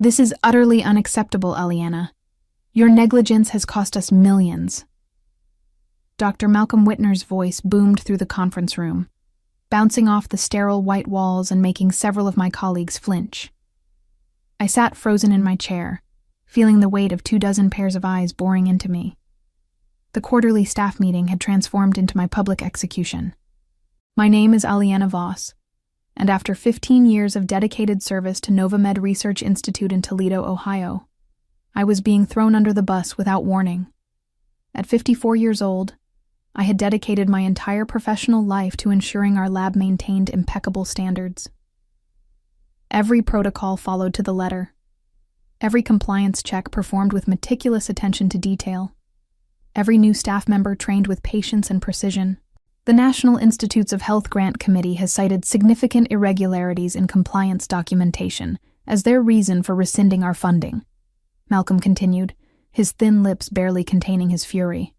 This is utterly unacceptable, Aliana. Your negligence has cost us millions. Dr. Malcolm Whitner's voice boomed through the conference room, bouncing off the sterile white walls and making several of my colleagues flinch. I sat frozen in my chair, feeling the weight of 24 pairs of eyes boring into me. The quarterly staff meeting had transformed into my public execution. My name is Aliana Voss, and after 15 years of dedicated service to NovaMed Research Institute in Toledo, Ohio, I was being thrown under the bus without warning. At 54 years old, I had dedicated my entire professional life to ensuring our lab maintained impeccable standards. Every protocol followed to the letter. Every compliance check performed with meticulous attention to detail. Every new staff member trained with patience and precision. The National Institutes of Health Grant Committee has cited significant irregularities in compliance documentation as their reason for rescinding our funding, Malcolm continued, his thin lips barely containing his fury.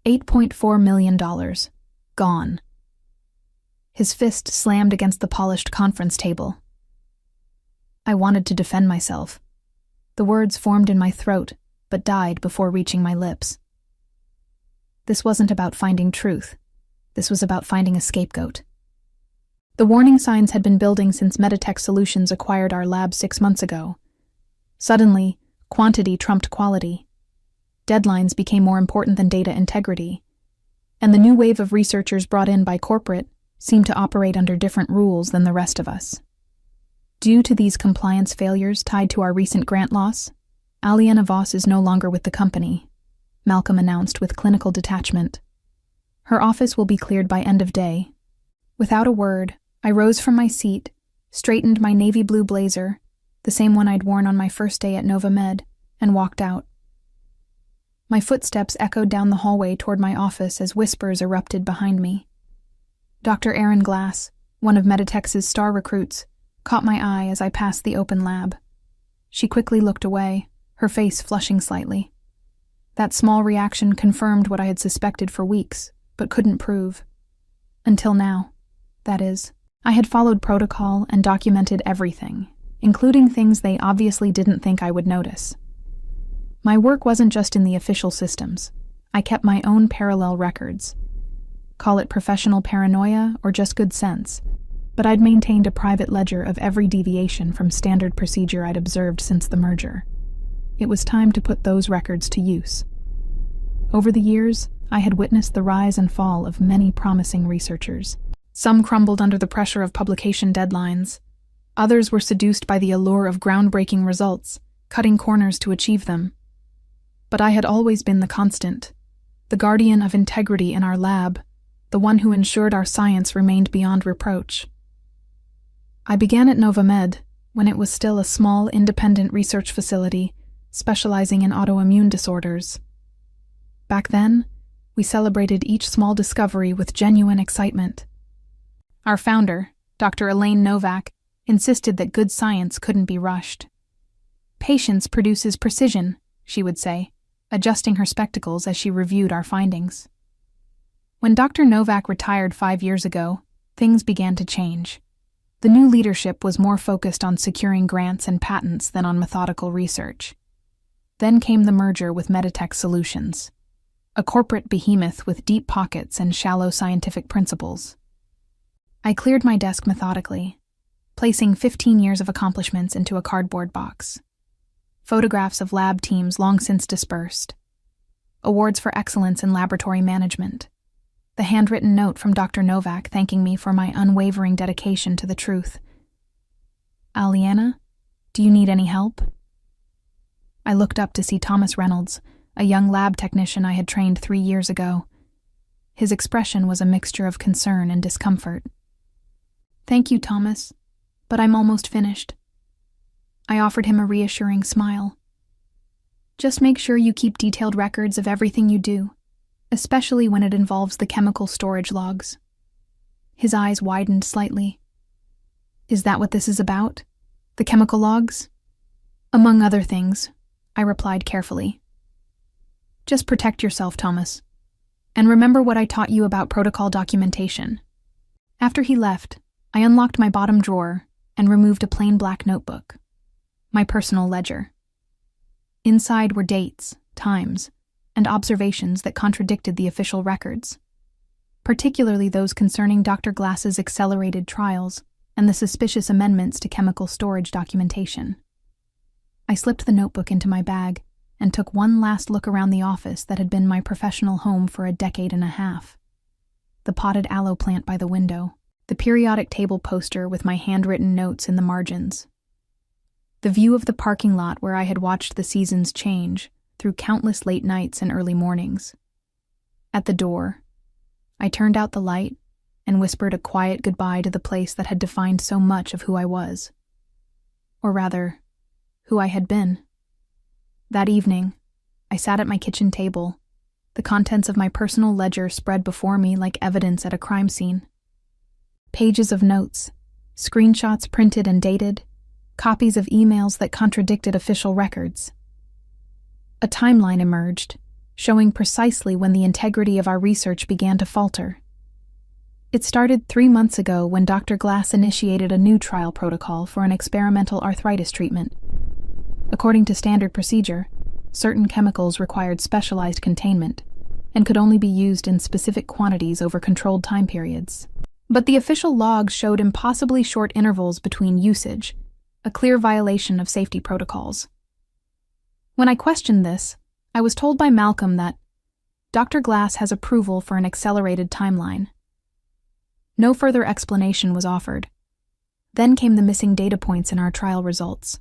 $8.4 million. Gone. His fist slammed against the polished conference table. I wanted to defend myself. The words formed in my throat, but died before reaching my lips. This wasn't about finding truth. This was about finding a scapegoat. The warning signs had been building since Meditech Solutions acquired our lab 6 months ago. Suddenly, quantity trumped quality. Deadlines became more important than data integrity. And the new wave of researchers brought in by corporate seemed to operate under different rules than the rest of us. Due to these compliance failures tied to our recent grant loss, Aliana Voss is no longer with the company, Malcolm announced with clinical detachment. Her office will be cleared by end of day. Without a word, I rose from my seat, straightened my navy blue blazer, the same one I'd worn on my first day at NovaMed, and walked out. My footsteps echoed down the hallway toward my office as whispers erupted behind me. Dr. Erin Glass, one of Meditech's star recruits, caught my eye as I passed the open lab. She quickly looked away, her face flushing slightly. That small reaction confirmed what I had suspected for weeks, but couldn't prove. Until now, that is. I had followed protocol and documented everything, including things they obviously didn't think I would notice. My work wasn't just in the official systems. I kept my own parallel records. Call it professional paranoia or just good sense, but I'd maintained a private ledger of every deviation from standard procedure I'd observed since the merger. It was time to put those records to use. Over the years, I had witnessed the rise and fall of many promising researchers. Some crumbled under the pressure of publication deadlines. Others were seduced by the allure of groundbreaking results, cutting corners to achieve them. But I had always been the constant, the guardian of integrity in our lab, the one who ensured our science remained beyond reproach. I began at NovaMed when it was still a small, independent research facility specializing in autoimmune disorders. Back then, we celebrated each small discovery with genuine excitement. Our founder, Dr. Elaine Novak, insisted that good science couldn't be rushed. Patience produces precision, she would say, adjusting her spectacles as she reviewed our findings. When Dr. Novak retired 5 years ago, things began to change. The new leadership was more focused on securing grants and patents than on methodical research. Then came the merger with Meditech Solutions, a corporate behemoth with deep pockets and shallow scientific principles. I cleared my desk methodically, placing 15 years of accomplishments into a cardboard box. Photographs of lab teams long since dispersed. Awards for excellence in laboratory management. The handwritten note from Dr. Novak thanking me for my unwavering dedication to the truth. Aliana, do you need any help? I looked up to see Thomas Reynolds, a young lab technician I had trained 3 years ago. His expression was a mixture of concern and discomfort. Thank you, Thomas, but I'm almost finished. I offered him a reassuring smile. Just make sure you keep detailed records of everything you do, especially when it involves the chemical storage logs. His eyes widened slightly. Is that what this is about? The chemical logs? Among other things, I replied carefully. Just protect yourself, Thomas. And remember what I taught you about protocol documentation. After he left, I unlocked my bottom drawer and removed a plain black notebook. my personal ledger. Inside were dates, times, and observations that contradicted the official records, particularly those concerning Dr. Glass's accelerated trials and the suspicious amendments to chemical storage documentation. I slipped the notebook into my bag and took one last look around the office that had been my professional home for a decade and a half. The potted aloe plant by the window, the periodic table poster with my handwritten notes in the margins, the view of the parking lot where I had watched the seasons change through countless late nights and early mornings. At the door, I turned out the light and whispered a quiet goodbye to the place that had defined so much of who I was. Or rather, who I had been. That evening, I sat at my kitchen table, the contents of my personal ledger spread before me like evidence at a crime scene. Pages of notes, screenshots printed and dated, copies of emails that contradicted official records. A timeline emerged, showing precisely when the integrity of our research began to falter. It started 3 months ago when Dr. Glass initiated a new trial protocol for an experimental arthritis treatment. According to standard procedure, certain chemicals required specialized containment and could only be used in specific quantities over controlled time periods. But the official logs showed impossibly short intervals between usage, a clear violation of safety protocols. When I questioned this, I was told by Malcolm that Dr. Glass has approval for an accelerated timeline. No further explanation was offered. Then came the missing data points in our trial results,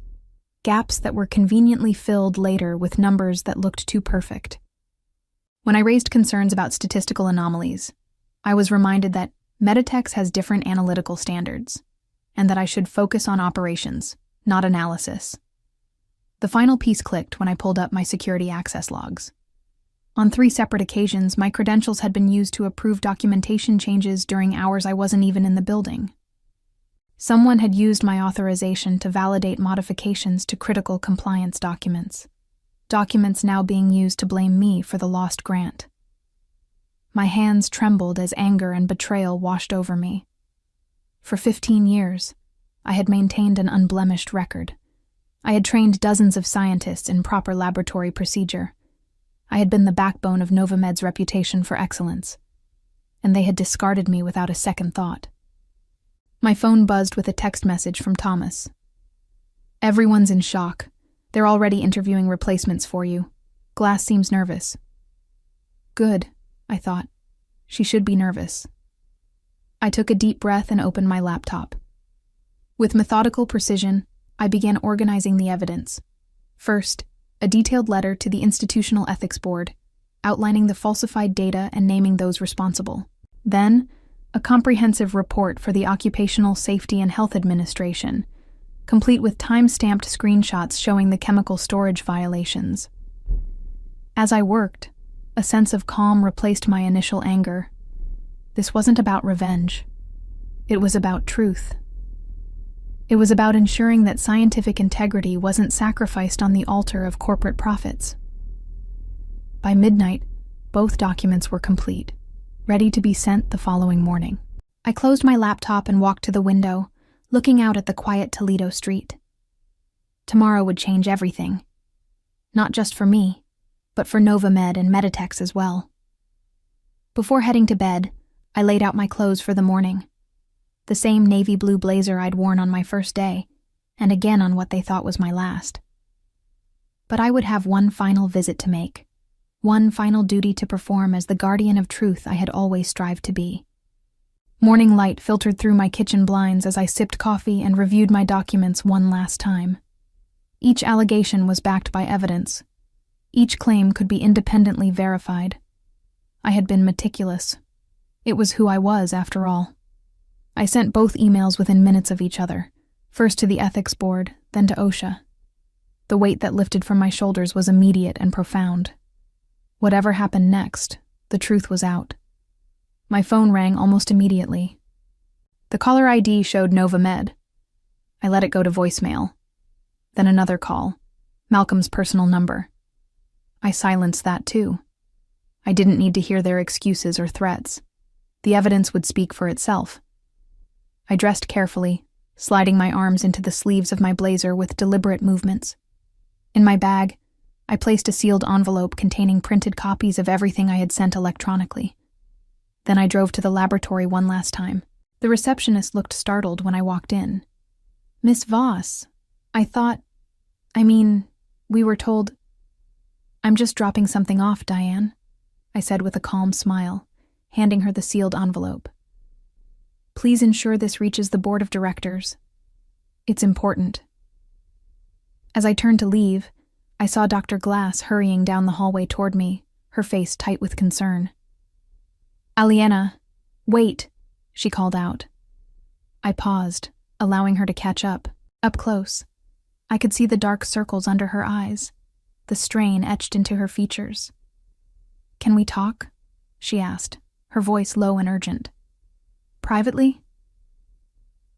gaps that were conveniently filled later with numbers that looked too perfect. When I raised concerns about statistical anomalies, I was reminded that Meditex has different analytical standards, and that I should focus on operations, not analysis. The final piece clicked when I pulled up my security access logs. On 3 separate occasions, my credentials had been used to approve documentation changes during hours I wasn't even in the building. Someone had used my authorization to validate modifications to critical compliance documents now being used to blame me for the lost grant. My hands trembled as anger and betrayal washed over me. For 15 years, I had maintained an unblemished record. I had trained dozens of scientists in proper laboratory procedure. I had been the backbone of Novamed's reputation for excellence, and they had discarded me without a second thought. My phone buzzed with a text message from Thomas. "Everyone's in shock. They're already interviewing replacements for you. Glass seems nervous." Good, I thought. She should be nervous. I took a deep breath and opened my laptop. With methodical precision, I began organizing the evidence. First, a detailed letter to the Institutional Ethics Board, outlining the falsified data and naming those responsible. Then, a comprehensive report for the Occupational Safety and Health Administration, complete with time-stamped screenshots showing the chemical storage violations. As I worked, a sense of calm replaced my initial anger. This wasn't about revenge. It was about truth. It was about ensuring that scientific integrity wasn't sacrificed on the altar of corporate profits. By midnight, both documents were complete, ready to be sent the following morning. I closed my laptop and walked to the window, looking out at the quiet Toledo street. Tomorrow would change everything. Not just for me, but for Novamed and Meditex as well. Before heading to bed, I laid out my clothes for the morning. The same navy blue blazer I'd worn on my first day, and again on what they thought was my last. But I would have one final visit to make, one final duty to perform as the guardian of truth I had always strived to be. Morning light filtered through my kitchen blinds as I sipped coffee and reviewed my documents one last time. Each allegation was backed by evidence. Each claim could be independently verified. I had been meticulous. It was who I was, after all. I sent both emails within minutes of each other, first to the ethics board, then to OSHA. The weight that lifted from my shoulders was immediate and profound. Whatever happened next, the truth was out. My phone rang almost immediately. The caller ID showed Novamed. I let it go to voicemail. Then another call, Malcolm's personal number. I silenced that too. I didn't need to hear their excuses or threats. The evidence would speak for itself. I dressed carefully, sliding my arms into the sleeves of my blazer with deliberate movements. In my bag, I placed a sealed envelope containing printed copies of everything I had sent electronically. Then I drove to the laboratory one last time. The receptionist looked startled when I walked in. "Miss Voss, we were told—" "I'm just dropping something off, Diane," I said with a calm smile, handing her the sealed envelope. "Please ensure this reaches the board of directors. It's important." As I turned to leave, I saw Dr. Glass hurrying down the hallway toward me, her face tight with concern. "Aliena, wait," she called out. I paused, allowing her to catch up. Up close, I could see the dark circles under her eyes, the strain etched into her features. "Can we talk?" she asked, her voice low and urgent. "Privately?"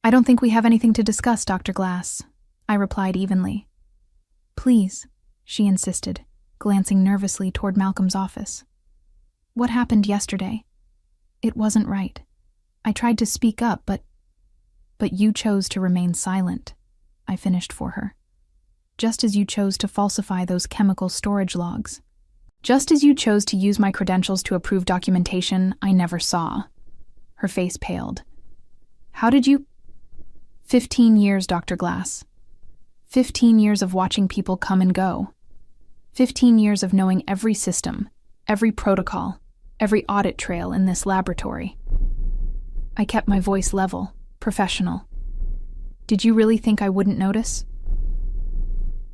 "I don't think we have anything to discuss, Dr. Glass," I replied evenly. "Please," she insisted, glancing nervously toward Malcolm's office. "What happened yesterday? It wasn't right. I tried to speak up, but you chose to remain silent," I finished for her. "Just as you chose to falsify those chemical storage logs. Just as you chose to use my credentials to approve documentation I never saw." Her face paled. "How did you—" 15 years, Dr. Glass. 15 years of watching people come and go. 15 years of knowing every system, every protocol, every audit trail in this laboratory. I kept my voice level, professional. "Did you really think I wouldn't notice?"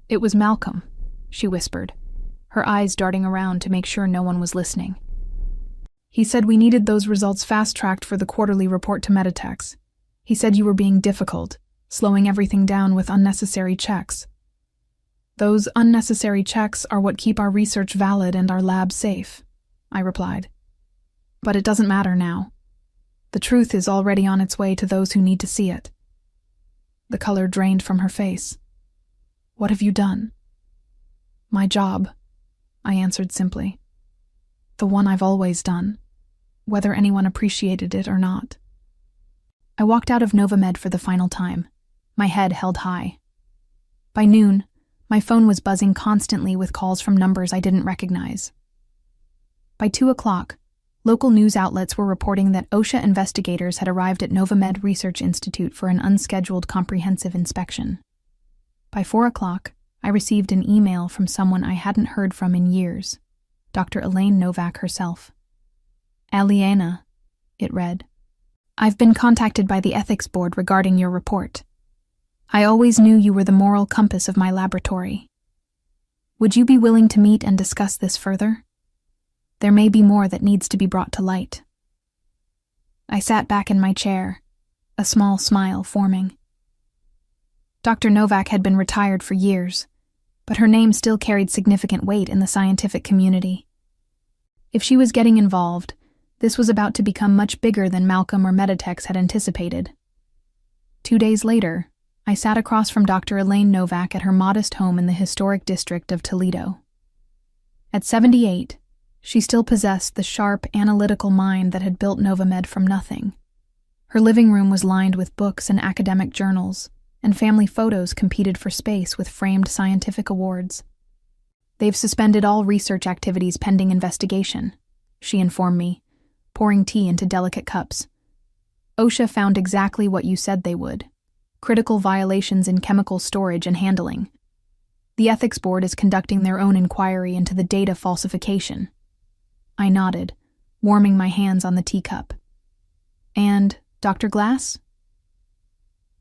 "It was Malcolm," she whispered, her eyes darting around to make sure no one was listening. "He said we needed those results fast-tracked for the quarterly report to Meditex. He said you were being difficult, slowing everything down with unnecessary checks. Those unnecessary checks are what keep our research valid and our lab safe," I replied. "But it doesn't matter now. The truth is already on its way to those who need to see it." The color drained from her face. "What have you done?" "My job," I answered simply. "The one I've always done, whether anyone appreciated it or not." I walked out of Novamed for the final time, my head held high. By noon, my phone was buzzing constantly with calls from numbers I didn't recognize. By 2 o'clock, local news outlets were reporting that OSHA investigators had arrived at Novamed Research Institute for an unscheduled comprehensive inspection. By 4 o'clock, I received an email from someone I hadn't heard from in years, Dr. Elaine Novak herself. "Aliena," it read, "I've been contacted by the ethics board regarding your report. I always knew you were the moral compass of my laboratory. Would you be willing to meet and discuss this further? There may be more that needs to be brought to light." I sat back in my chair, a small smile forming. Dr. Novak had been retired for years, but her name still carried significant weight in the scientific community. If she was getting involved, this was about to become much bigger than Malcolm or Meditex had anticipated. 2 days later, I sat across from Dr. Elaine Novak at her modest home in the historic district of Toledo. At 78, she still possessed the sharp, analytical mind that had built Novamed from nothing. Her living room was lined with books and academic journals, and family photos competed for space with framed scientific awards. "They've suspended all research activities pending investigation," she informed me, pouring tea into delicate cups. "OSHA found exactly what you said they would: critical violations in chemical storage and handling. The ethics board is conducting their own inquiry into the data falsification." I nodded, warming my hands on the teacup. "And Dr. Glass?"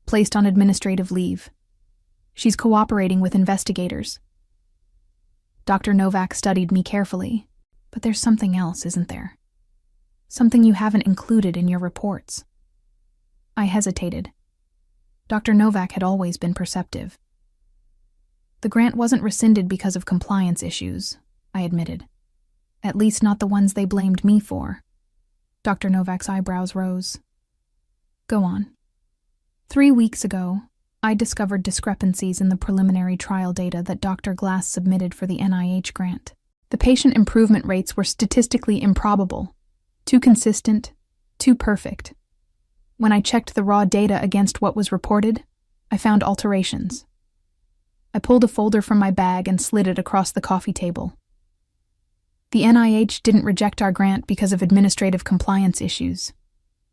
"Placed on administrative leave. She's cooperating with investigators." Dr. Novak studied me carefully. "But there's something else, isn't there? Something you haven't included in your reports." I hesitated. Dr. Novak had always been perceptive. "The grant wasn't rescinded because of compliance issues," I admitted. "At least not the ones they blamed me for." Dr. Novak's eyebrows rose. "Go on." 3 weeks ago, I discovered discrepancies in the preliminary trial data that Dr. Glass submitted for the NIH grant. The patient improvement rates were statistically improbable, too consistent, too perfect. when I checked the raw data against what was reported, I found alterations. I pulled a folder from my bag and slid it across the coffee table. The NIH didn't reject our grant because of administrative compliance issues.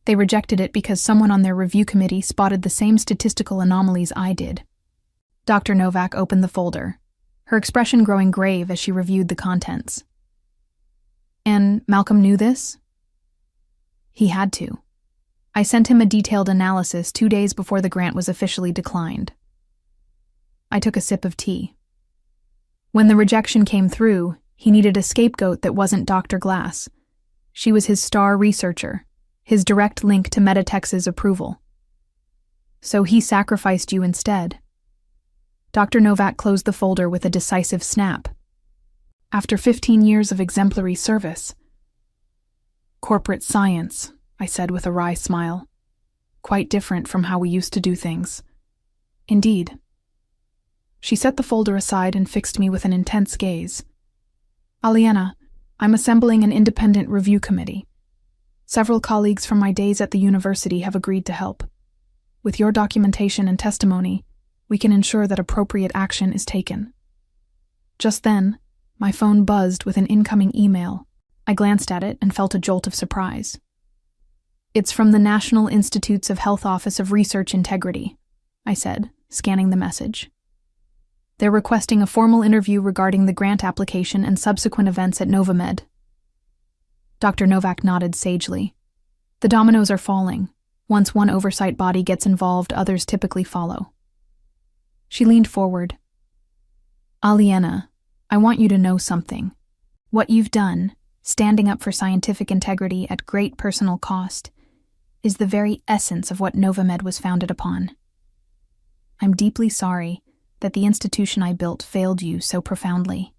They rejected it because someone on their review committee spotted the same statistical anomalies I did. Dr. Novak opened the folder, her expression growing grave as she reviewed the contents. And Malcolm knew this? He had to. I sent him a detailed analysis 2 days before the grant was officially declined. I took a sip of tea. When the rejection came through, he needed a scapegoat that wasn't Dr. Glass. She was his star researcher, his direct link to Meditech's approval. So he sacrificed you instead. Dr. Novak closed the folder with a decisive snap. After 15 years of exemplary service. Corporate science, I said with a wry smile. Quite different from how we used to do things. Indeed. She set the folder aside and fixed me with an intense gaze. Aliena, I'm assembling an independent review committee. Several colleagues from my days at the university have agreed to help. With your documentation and testimony, we can ensure that appropriate action is taken. Just then, my phone buzzed with an incoming email. I glanced at it and felt a jolt of surprise. It's from the National Institutes of Health Office of Research Integrity, I said, scanning the message. They're requesting a formal interview regarding the grant application and subsequent events at Novamed. Dr. Novak nodded sagely. The dominoes are falling. Once one oversight body gets involved, others typically follow. She leaned forward. Aliena, I want you to know something. What you've done, standing up for scientific integrity at great personal cost, is the very essence of what Novamed was founded upon. I'm deeply sorry that the institution I built failed you so profoundly.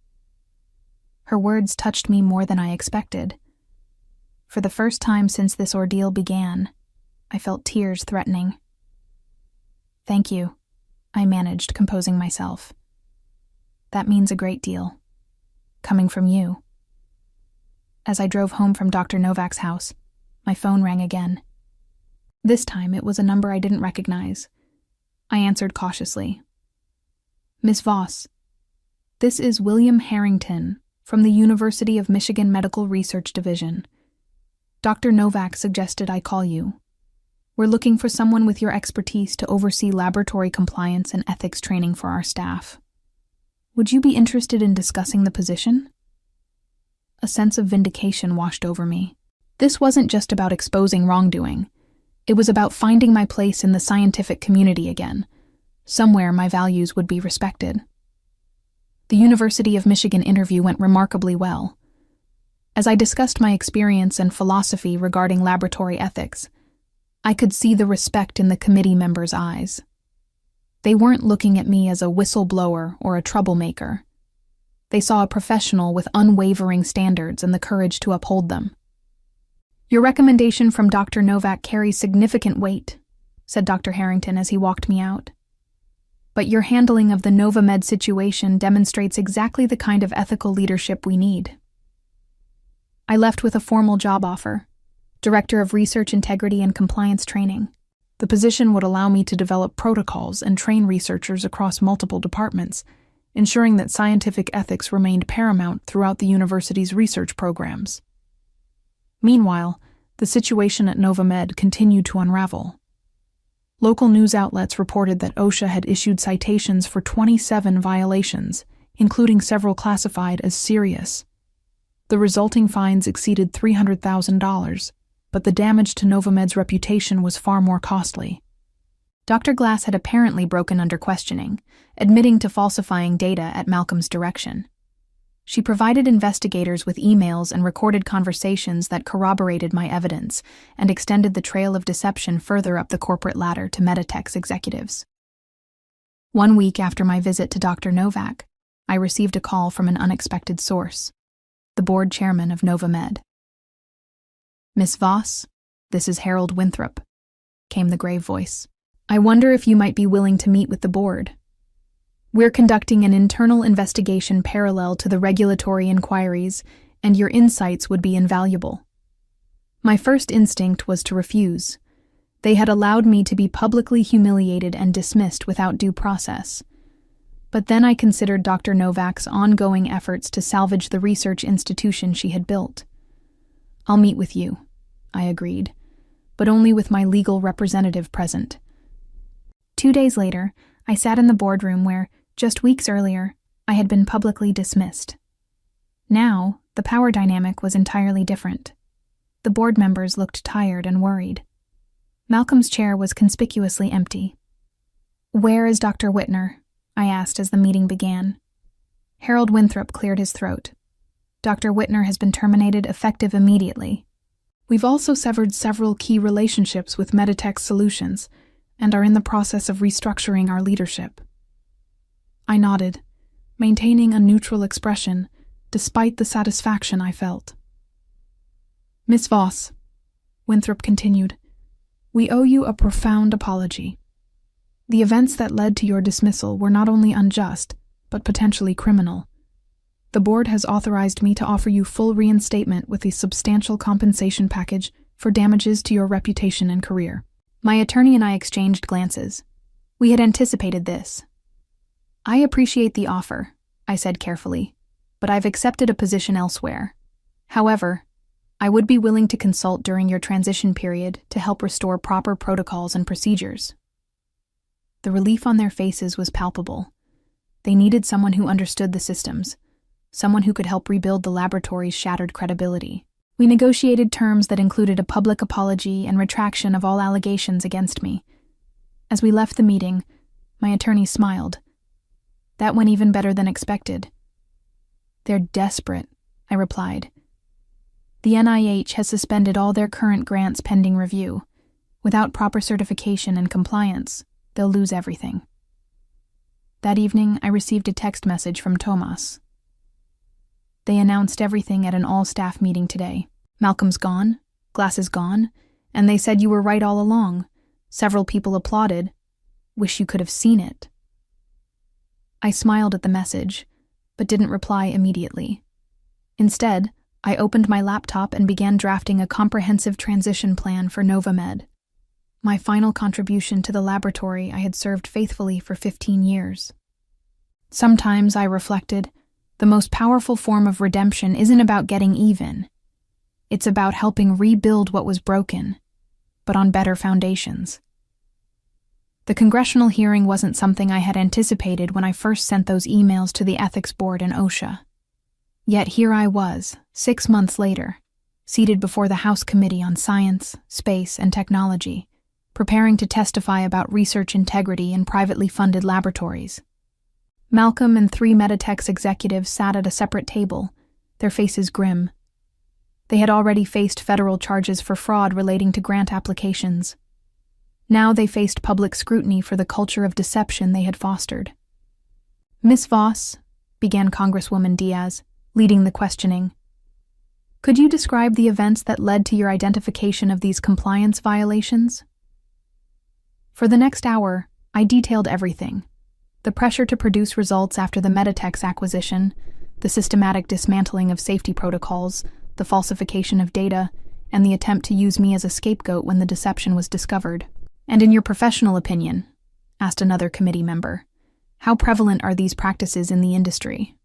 Her words touched me more than I expected. For the first time since this ordeal began, I felt tears threatening. Thank you, I managed, composing myself. That means a great deal. Coming from you. As I drove home from Dr. Novak's house, my phone rang again. This time it was a number I didn't recognize. I answered cautiously. Miss Voss, this is William Harrington from the University of Michigan Medical Research Division. Dr. Novak suggested I call you. We're looking for someone with your expertise to oversee laboratory compliance and ethics training for our staff. Would you be interested in discussing the position? A sense of vindication washed over me. This wasn't just about exposing wrongdoing. It was about finding my place in the scientific community again. Somewhere my values would be respected. The University of Michigan interview went remarkably well. As I discussed my experience and philosophy regarding laboratory ethics, I could see the respect in the committee members' eyes. They weren't looking at me as a whistleblower or a troublemaker. They saw a professional with unwavering standards and the courage to uphold them. Your recommendation from Dr. Novak carries significant weight, said Dr. Harrington as he walked me out. But your handling of the Novamed situation demonstrates exactly the kind of ethical leadership we need. I left with a formal job offer, Director of Research Integrity and Compliance Training. The position would allow me to develop protocols and train researchers across multiple departments, ensuring that scientific ethics remained paramount throughout the university's research programs. Meanwhile, the situation at Novamed continued to unravel. Local news outlets reported that OSHA had issued citations for 27 violations, including several classified as serious. The resulting fines exceeded $300,000, but the damage to Novamed's reputation was far more costly. Dr. Glass had apparently broken under questioning, admitting to falsifying data at Malcolm's direction. She provided investigators with emails and recorded conversations that corroborated my evidence and extended the trail of deception further up the corporate ladder to Meditech's executives. 1 week after my visit to Dr. Novak, I received a call from an unexpected source, the board chairman of Novamed. Miss Voss, this is Harold Winthrop, came the grave voice. I wonder if you might be willing to meet with the board. We're conducting an internal investigation parallel to the regulatory inquiries, and your insights would be invaluable. My first instinct was to refuse. They had allowed me to be publicly humiliated and dismissed without due process. But then I considered Dr. Novak's ongoing efforts to salvage the research institution she had built. "I'll meet with you," I agreed, but only with my legal representative present. 2 days later, I sat in the boardroom where, just weeks earlier, I had been publicly dismissed. Now, the power dynamic was entirely different. The board members looked tired and worried. Malcolm's chair was conspicuously empty. "Where is Dr. Whitner?" I asked as the meeting began. Harold Winthrop cleared his throat. "Dr. Whitner has been terminated effective immediately. We've also severed several key relationships with Meditech Solutions and are in the process of restructuring our leadership." I nodded, maintaining a neutral expression despite the satisfaction I felt. "Miss Voss," Winthrop continued, "we owe you a profound apology. The events that led to your dismissal were not only unjust, but potentially criminal. The board has authorized me to offer you full reinstatement with a substantial compensation package for damages to your reputation and career." My attorney and I exchanged glances. We had anticipated this. "I appreciate the offer," I said carefully, "but I've accepted a position elsewhere. However, I would be willing to consult during your transition period to help restore proper protocols and procedures." The relief on their faces was palpable. They needed someone who understood the systems, someone who could help rebuild the laboratory's shattered credibility. We negotiated terms that included a public apology and retraction of all allegations against me. As we left the meeting, my attorney smiled. "That went even better than expected." "They're desperate," I replied. "The NIH has suspended all their current grants pending review. Without proper certification and compliance, they'll lose everything." That evening, I received a text message from Tomas. "They announced everything at an all-staff meeting today. Malcolm's gone, Glass is gone, and they said you were right all along. Several people applauded. Wish you could have seen it." I smiled at the message, but didn't reply immediately. Instead, I opened my laptop and began drafting a comprehensive transition plan for Novamed, my final contribution to the laboratory I had served faithfully for 15 years. Sometimes, I reflected, the most powerful form of redemption isn't about getting even. It's about helping rebuild what was broken, but on better foundations. The congressional hearing wasn't something I had anticipated when I first sent those emails to the ethics board and OSHA. Yet here I was, 6 months later, seated before the House Committee on Science, Space, and Technology, preparing to testify about research integrity in privately funded laboratories. Malcolm and 3 Meditech's executives sat at a separate table, their faces grim. They had already faced federal charges for fraud relating to grant applications. Now they faced public scrutiny for the culture of deception they had fostered. "Miss Voss," began Congresswoman Diaz, leading the questioning, "could you describe the events that led to your identification of these compliance violations?" For the next hour, I detailed everything. The pressure to produce results after the Meditech's acquisition, the systematic dismantling of safety protocols, the falsification of data, and the attempt to use me as a scapegoat when the deception was discovered. "And in your professional opinion," asked another committee member, "how prevalent are these practices in the industry?"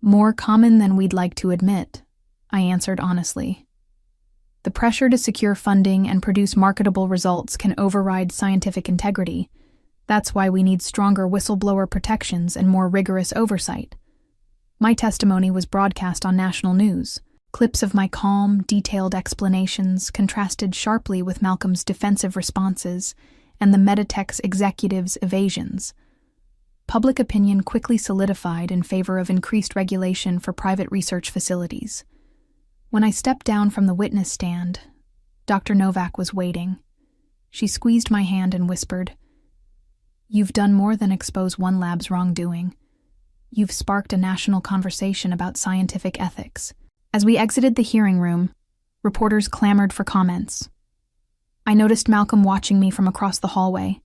"More common than we'd like to admit," I answered honestly. The pressure to secure funding and produce marketable results can override scientific integrity. That's why we need stronger whistleblower protections and more rigorous oversight. My testimony was broadcast on national news. Clips of my calm, detailed explanations contrasted sharply with Malcolm's defensive responses and the Meditech's executives' evasions. Public opinion quickly solidified in favor of increased regulation for private research facilities. When I stepped down from the witness stand, Dr. Novak was waiting. She squeezed my hand and whispered, "You've done more than expose one lab's wrongdoing. You've sparked a national conversation about scientific ethics." As we exited the hearing room, reporters clamored for comments. I noticed Malcolm watching me from across the hallway,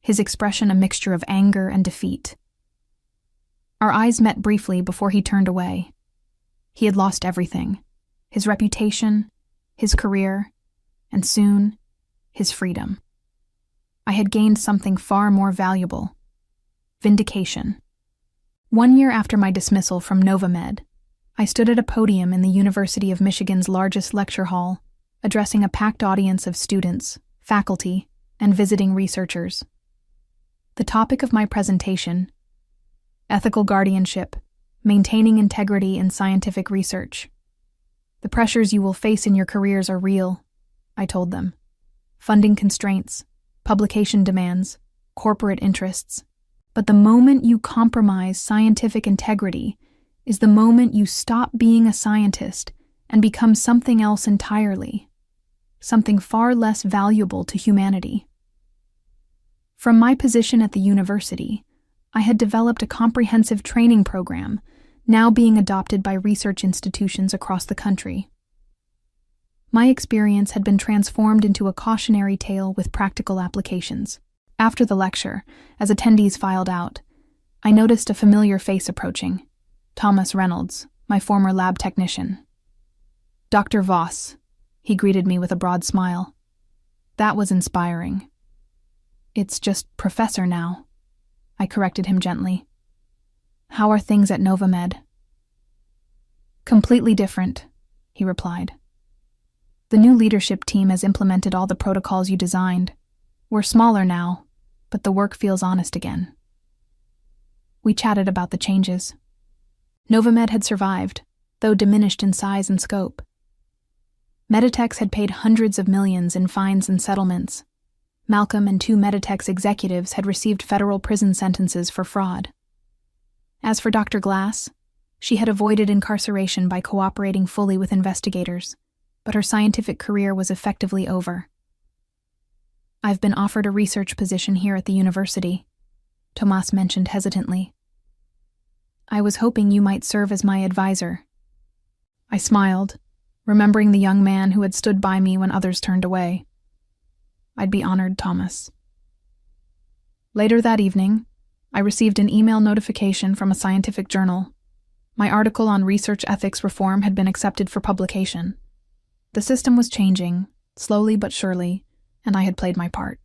his expression a mixture of anger and defeat. Our eyes met briefly before he turned away. He had lost everything: his reputation, his career, and soon, his freedom. I had gained something far more valuable: vindication. 1 year after my dismissal from Novamed, I stood at a podium in the University of Michigan's largest lecture hall, addressing a packed audience of students, faculty, and visiting researchers. The topic of my presentation: ethical guardianship, maintaining integrity in scientific research. The pressures you will face in your careers are real, I told them. Funding constraints, publication demands, corporate interests. But the moment you compromise scientific integrity is the moment you stop being a scientist and become something else entirely, something far less valuable to humanity. From my position at the university, I had developed a comprehensive training program, now being adopted by research institutions across the country. My experience had been transformed into a cautionary tale with practical applications. After the lecture, as attendees filed out, I noticed a familiar face approaching: Thomas Reynolds, my former lab technician. "Dr. Voss," he greeted me with a broad smile. That was inspiring. "It's just Professor now," I corrected him gently. "How are things at Novamed?" "Completely different," he replied. "The new leadership team has implemented all the protocols you designed. We're smaller now, but the work feels honest again." We chatted about the changes. Novamed had survived, though diminished in size and scope. Meditechs had paid hundreds of millions in fines and settlements. Malcolm and 2 Meditech's executives had received federal prison sentences for fraud. As for Dr. Glass, she had avoided incarceration by cooperating fully with investigators, but her scientific career was effectively over. "I've been offered a research position here at the university," Tomas mentioned hesitantly. "I was hoping you might serve as my advisor." I smiled, remembering the young man who had stood by me when others turned away. "I'd be honored, Thomas." Later that evening, I received an email notification from a scientific journal. My article on research ethics reform had been accepted for publication. The system was changing, slowly but surely, and I had played my part.